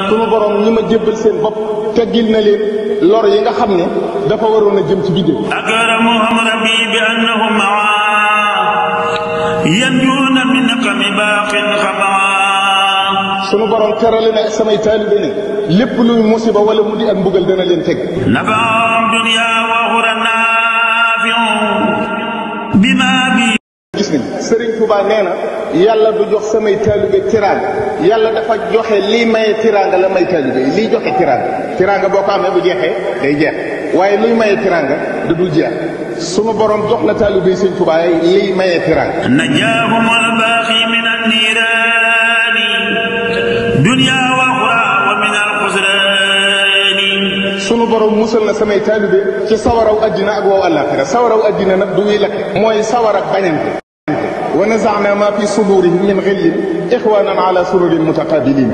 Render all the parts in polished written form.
sunu borom ñi ma jébbal seen bopp teggil na leen lor yi nga xam ne dafa waroon a jëm ci biddew. akramuhum rabbi bi annahum yanjuuna min naqami baaqin xamaa. sunu borom terale na samay taalibe ne lépp luy musiba wala mu di ak mbugal dana leen teg. nafaahum dunya wa uxra naafi'un bimaa bi. gis nañ Serigne Touba nee na yàlla du jox samay taalibe tiraanga yàlla dafa joxe lii maye tiraanga la may taalibe yi liy joxe tiraanga boo ko amee bu jeexee day jeex waaye luy maye tiraanga da dul jeex sunu borom jox na taalibe yi Serigne Touba liy maye tiraanga. najaahum al-baaqi min an-niiraani dunya wa uxra wa min al-xusraani. sunu borom musal na samay taalibe ci sawaraw addina ak wow àllaaxira sawaraw addina nag du muy lakk mooy sawar ak bañante. wa nazaana ma fi sudurihim min ghillin ixwanan ala sururin mutaqabilin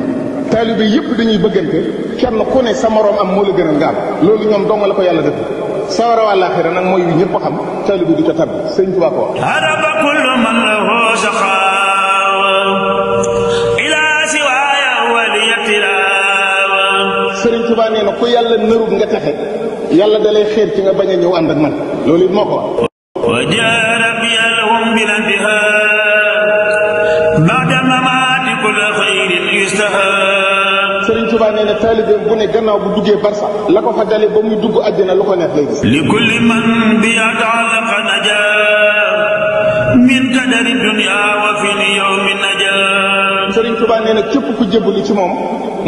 taalibe yëpp dañuy bëggante kenn ku ne sa morom am moo la gën a ngaam loolu ñoom dong la ko yàlla def sawara wa àllaaxira nag mooy wi ñëpp xam taalibe du ca tabbi sëñ Tuubaa ko wax. haraba kullu man lahu shaqaawa ila siwaaya waliyattilaawa. Sëriñ Tuubaa nee na ku yàlla narub nga texe yàlla da lay xeer ci nga bañ a ñëw ànd ak man loolu it moo ko wax. wa jaara biyalhum bil intihaa ba'da mamaati kulli xayrin yustahaa. Sëriñ Tuubaa nee na taalibeem bu ne gannaaw bu duggee barsax la ko fa dale ba muy dugg àjjana lu ko neex lay gis. li kulli man bi ta'allaqa najaa min kadari dunya wa fi yawmi najaa. Sëriñ Tuubaa nee na képp ku jébbalu ci moom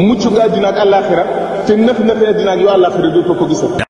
mucc nga àddina ak àllaaxira te nëf nëfee àddina ak yu àllaaxira doo ko gisal.